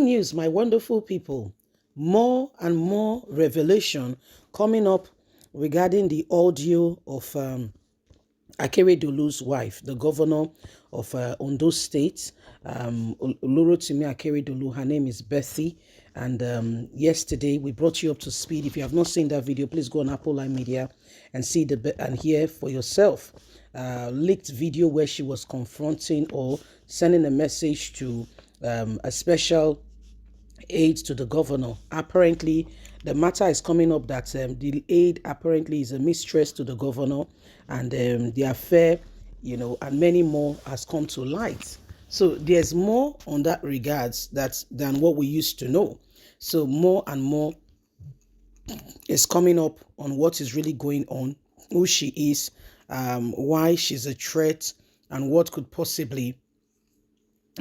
News, my wonderful people. More and more revelation coming up regarding the audio of Akeredolu's wife, the governor of Ondo State, Olurotimi Akeredolu. Her name is Bethy. And yesterday we brought you up to speed. If you have not seen that video, please go on Apple Line Media and see and hear for yourself. Leaked video where she was confronting or sending a message to a special aide to the governor. Apparently, the matter is coming up that the aide apparently is a mistress to the governor, and the affair, and many more has come to light. So there's more on that regards than what we used to know. So more and more is coming up on what is really going on, who she is, why she's a threat, and what could possibly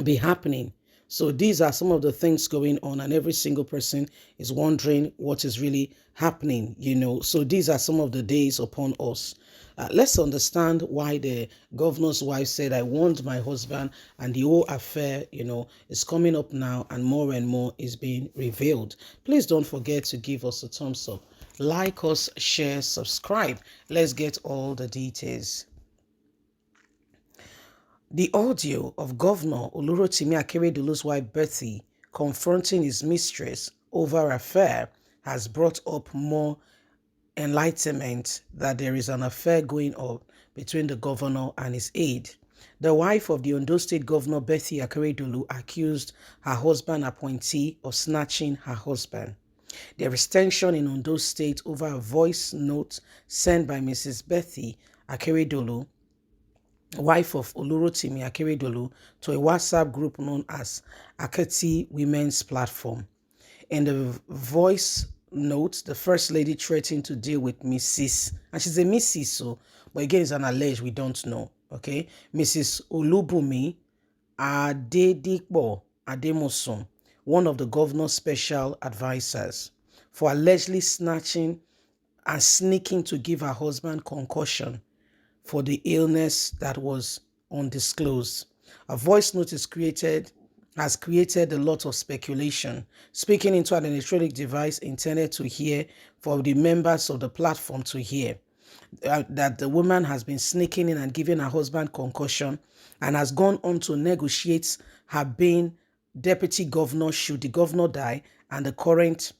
be happening. So these are some of the things going on, and every single person is wondering what is really happening, So these are some of the days upon us. Let's understand why the governor's wife said, I warned my husband, and the whole affair, is coming up now, and more is being revealed. Please don't forget to give us a thumbs up. Like us, share, subscribe. Let's get all the details. The audio of Governor Olurotimi Akeredolu's wife Bethy confronting his mistress over affair has brought up more enlightenment that there is an affair going on between the governor and his aide. The wife of the Ondo State Governor Bethy Akeredolu accused her husband appointee of snatching her husband. There is tension in Ondo State over a voice note sent by Mrs. Bethy Akeredolu, wife of Olurotimi Akeredolu, to a WhatsApp group known as Aketi Women's Platform. In the voice note, the First Lady threatened to deal with Mrs. and she's a Mrs. So, but again, it's an alleged, we don't know. Okay, Mrs. Olubumi Adedipo Ademosun, one of the governor's special advisors, for allegedly snatching and sneaking to give her husband concussion for the illness that was undisclosed. A voice note has created a lot of speculation, speaking into an electronic device intended to hear for the members of the platform to hear that the woman has been sneaking in and giving her husband concussion and has gone on to negotiate her being deputy governor should the governor die and the current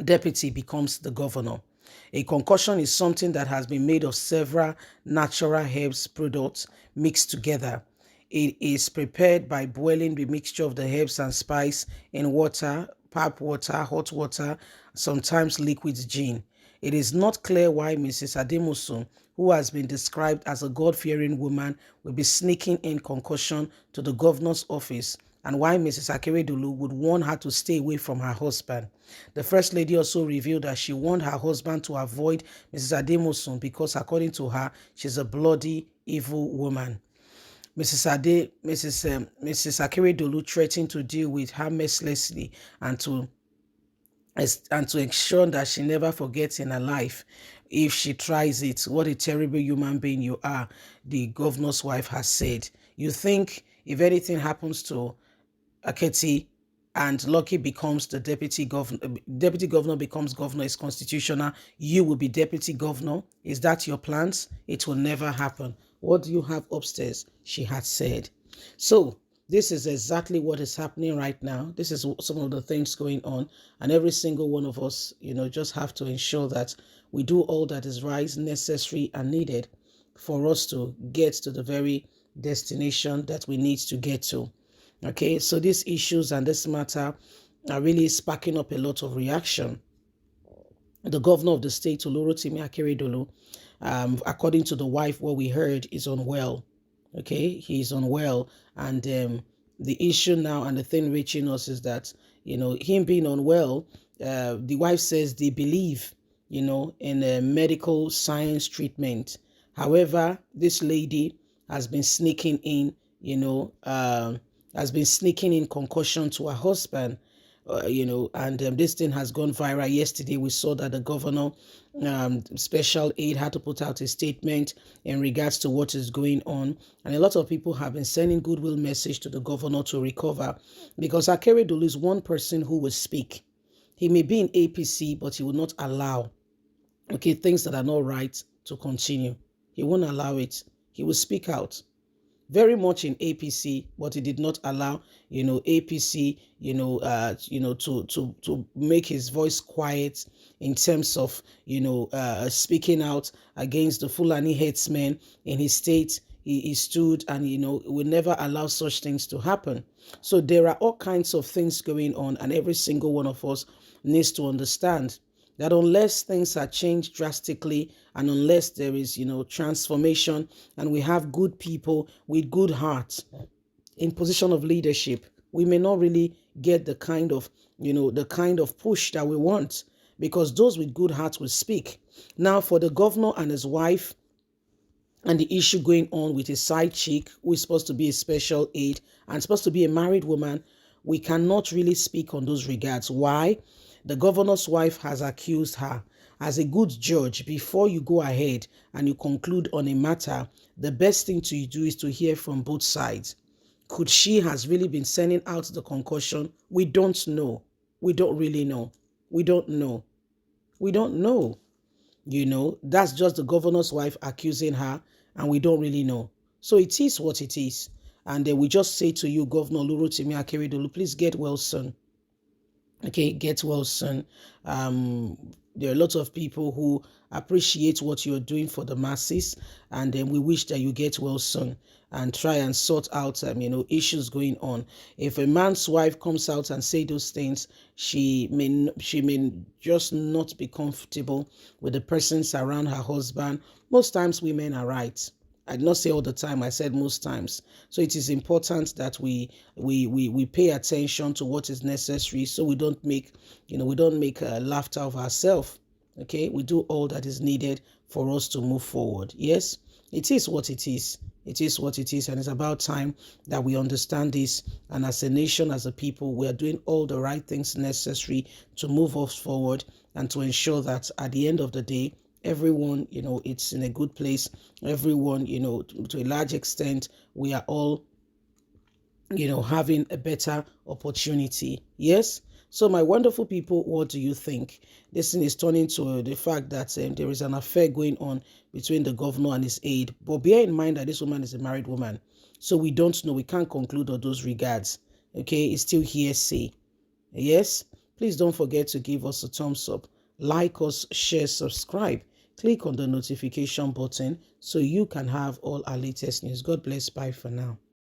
deputy becomes the governor. A concussion is something that has been made of several natural herbs products mixed together. It is prepared by boiling the mixture of the herbs and spice in water, pap water, hot water, sometimes liquid gin. It is not clear why Mrs. Ademosun, who has been described as a God-fearing woman, will be sneaking in concussion to the governor's office, and why Mrs. Akeredolu would warn her to stay away from her husband. The First Lady also revealed that she warned her husband to avoid Mrs. Ademosun because, according to her, she's a bloody, evil woman. Mrs. Akeredolu threatened to deal with her mercilessly and to ensure that she never forgets in her life if she tries it. What a terrible human being you are, the governor's wife has said. You think if anything happens to Aketi and Lucky becomes the deputy governor becomes governor, is constitutional, you will be deputy governor? Is that your plans? It will never happen. What do you have upstairs? She had said. So this is exactly what is happening right now. This is some of the things going on, and every single one of us, just have to ensure that we do all that is right, necessary, and needed for us to get to the very destination that we need to get to. Okay, so these issues and this matter are really sparking up a lot of reaction. The governor of the state, Olurotimi Akeredolu, according to the wife, what we heard, is unwell. Okay, he's unwell, and the issue now and the thing reaching us is that, him being unwell, the wife says they believe, in a medical science treatment. However, this lady has been sneaking in, concussion to her husband. and this thing has gone viral. Yesterday, we saw that the governor, special aid, had to put out a statement in regards to what is going on. And a lot of people have been sending goodwill message to the governor to recover, because Akeredolu is one person who will speak. He may be in APC, but he will not allow, things that are not right to continue. He won't allow it. He will speak out. Very much in APC, but he did not allow, APC, to make his voice quiet in terms of, speaking out against the Fulani headsmen in his state. He stood and, will never allow such things to happen. So there are all kinds of things going on, and every single one of us needs to understand that unless things are changed drastically, and unless there is, transformation, and we have good people with good hearts in position of leadership, we may not really get the kind of, push that we want, because those with good hearts will speak. Now, for the governor and his wife, and the issue going on with his side chick, who is supposed to be a special aide and supposed to be a married woman, we cannot really speak on those regards. Why? The governor's wife has accused her. As a good judge, before you go ahead and you conclude on a matter, the best thing to do is to hear from both sides. Could she has really been sending out the concussion? We don't know. We don't really know. We don't know. We don't know. That's just the governor's wife accusing her, and we don't really know. So it is what it is. And we just say to you, Governor Olurotimi Akeredolu, please get well soon. Okay, get well soon. There are a lot of people who appreciate what you're doing for the masses, and then we wish that you get well soon and try and sort out, issues going on. If a man's wife comes out and say those things, she may just not be comfortable with the persons around her husband. Most times, women are right. I did not say all the time, I said most times. So it is important that we pay attention to what is necessary, so we don't make laughter of ourselves. Okay, we do all that is needed for us to move forward. Yes, it is what it is. It is what it is, and it's about time that we understand this. And as a nation, as a people, we are doing all the right things necessary to move us forward and to ensure that at the end of the day, everyone, it's in a good place. Everyone, to a large extent, we are all, having a better opportunity. Yes. So my wonderful people, what do you think? This thing is turning to the fact that there is an affair going on between the governor and his aide. But bear in mind that this woman is a married woman. So we don't know. We can't conclude on those regards. Okay. It's still hearsay. Yes. Please don't forget to give us a thumbs up. Like us, share, subscribe. Click on the notification button so you can have all our latest news. God bless. Bye for now.